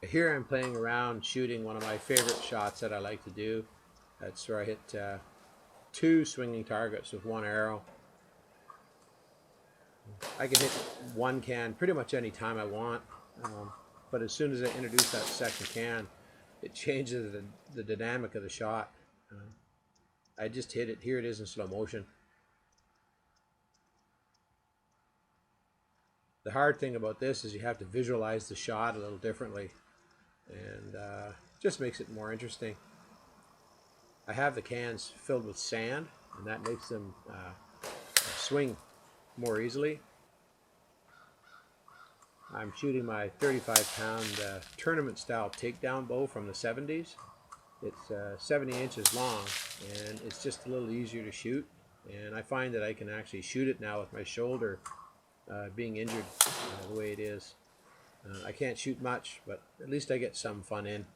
Here I'm playing around shooting one of my favorite shots that I like to do. That's where I hit two swinging targets with one arrow. I can hit one can pretty much any time I want, but as soon as I introduce that second can, it changes the dynamic of the shot. I just hit it. Here it is in slow motion. The hard thing about this is you have to visualize the shot a little differently, and just makes it more interesting. I have the cans filled with sand, and that makes them swing more easily. I'm shooting my 35-pound tournament style takedown bow from the 70s. It's 70 inches long, and it's just a little easier to shoot. And I find that I can actually shoot it now with my shoulder being injured the way it is. I can't shoot much, but at least I get some fun in.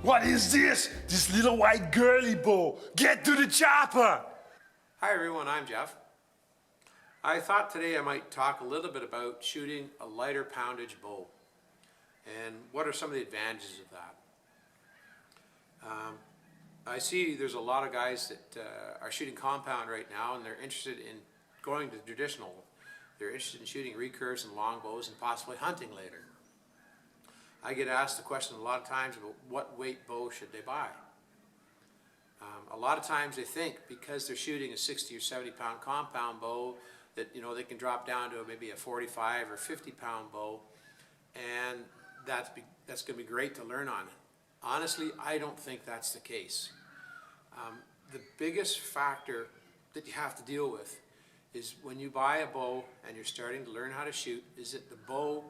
What is this? This little white girly bow. Get to the chopper! Hi everyone, I'm Jeff. I thought today I might talk a little bit about shooting a lighter poundage bow and what are some of the advantages of that. I see there's a lot of guys that are shooting compound right now, and they're interested in going to traditional. They're interested in shooting recurves and longbows and possibly hunting later. I get asked the question a lot of times about what weight bow should they buy. A lot of times they think because they're shooting a 60 or 70 pound compound bow that they can drop down to maybe a 45 or 50 pound bow, and that's going to be great to learn on. Honestly, I don't think that's the case. The biggest factor that you have to deal with is when you buy a bow and you're starting to learn how to shoot, is that the bow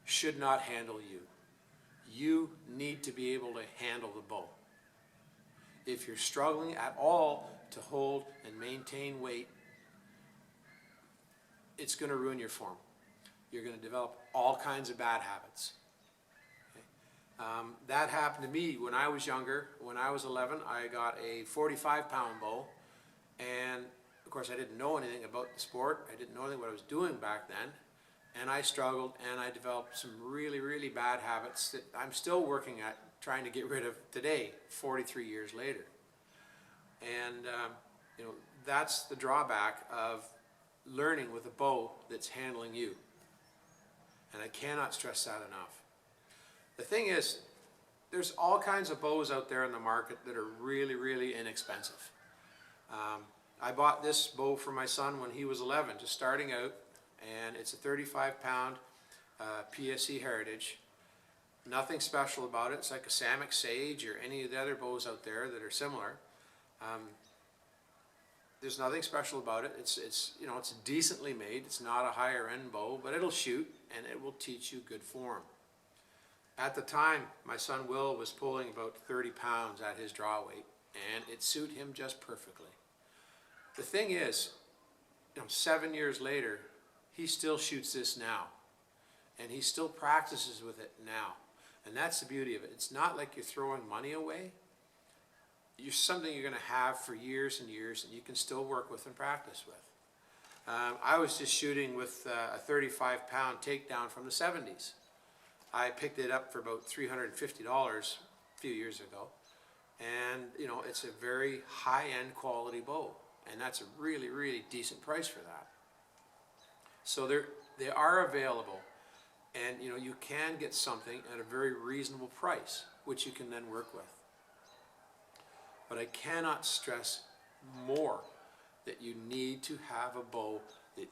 should not handle you. You need to be able to handle the bow. If you're struggling at all to hold and maintain weight, it's going to ruin your form. You're going to develop all kinds of bad habits. That happened to me when I was younger. When I was 11, I got a 45-pound bow, and of course I didn't know anything about the sport. I didn't know anything what I was doing back then, and I struggled, and I developed some really, really bad habits that I'm still working at trying to get rid of today, 43 years later. And that's the drawback of learning with a bow that's handling you, and I cannot stress that enough. The thing is, there's all kinds of bows out there in the market that are really, really inexpensive. I bought this bow for my son when he was 11, just starting out, and it's a 35-pound PSE Heritage. Nothing special about it. It's like a Samick Sage or any of the other bows out there that are similar. There's nothing special about it. It's decently made. It's not a higher end bow, but it'll shoot and it will teach you good form. At the time, my son Will was pulling about 30 pounds at his draw weight, and it suited him just perfectly. The thing is, 7 years later, he still shoots this now, and he still practices with it now. And that's the beauty of it. It's not like you're throwing money away. You're something you're going to have for years and years, and you can still work with and practice with. I was just shooting with a 35-pound takedown from the 70s. I picked it up for about $350 a few years ago, and it's a very high-end quality bow, and that's a really, really decent price for that. So they are available, and you know, you can get something at a very reasonable price, which you can then work with. But I cannot stress more that you need to have a bow that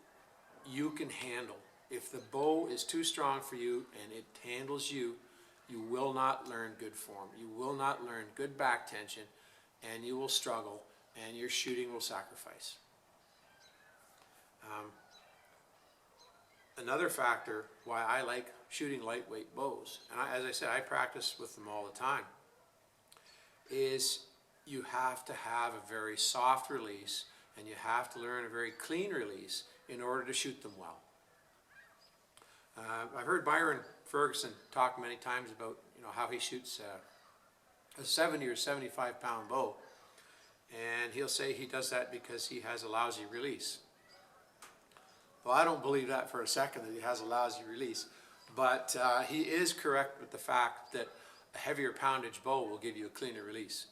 you can handle. If the bow is too strong for you and it handles you, you will not learn good form. You will not learn good back tension, and you will struggle, and your shooting will sacrifice. Another factor why I like shooting lightweight bows, and as I said, I practice with them all the time, is you have to have a very soft release, and you have to learn a very clean release in order to shoot them well. I've heard Byron Ferguson talk many times about, you know, how he shoots a 70 or 75 pound bow, and he'll say he does that because he has a lousy release. Well, I don't believe that for a second, that he has a lousy release, but he is correct with the fact that a heavier poundage bow will give you a cleaner release.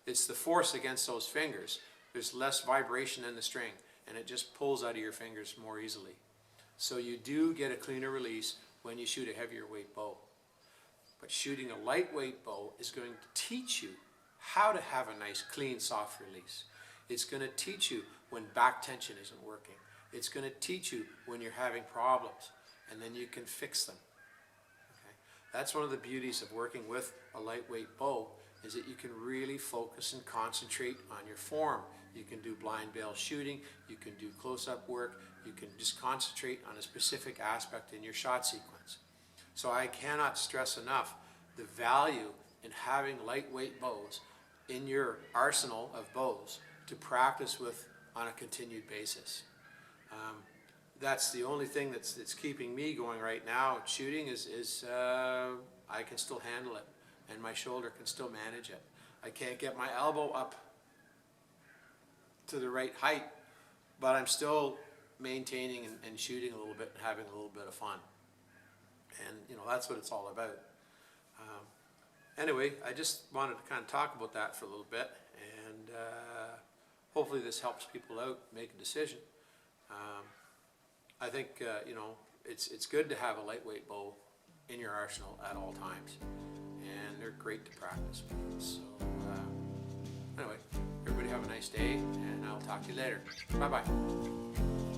It's the force against those fingers. There's less vibration in the string, and it just pulls out of your fingers more easily. So you do get a cleaner release when you shoot a heavier weight bow. But shooting a lightweight bow is going to teach you how to have a nice, clean, soft release. It's going to teach you when back tension isn't working. It's going to teach you when you're having problems, and then you can fix them. Okay? That's one of the beauties of working with a lightweight bow, is that you can really focus and concentrate on your form. You can do blind bail shooting, you can do close-up work, you can just concentrate on a specific aspect in your shot sequence. So I cannot stress enough the value in having lightweight bows in your arsenal of bows to practice with on a continued basis. That's the only thing that's keeping me going right now. Shooting is I can still handle it, and my shoulder can still manage it. I can't get my elbow up to the right height, but I'm still maintaining and shooting a little bit and having a little bit of fun. And you know, that's what it's all about. Anyway, I just wanted to kind of talk about that for a little bit, and hopefully this helps people out make a decision. I think you know, it's good to have a lightweight bow in your arsenal at all times, and they're great to practice with. So anyway, everybody have a nice day, and I'll talk to you later. Bye bye.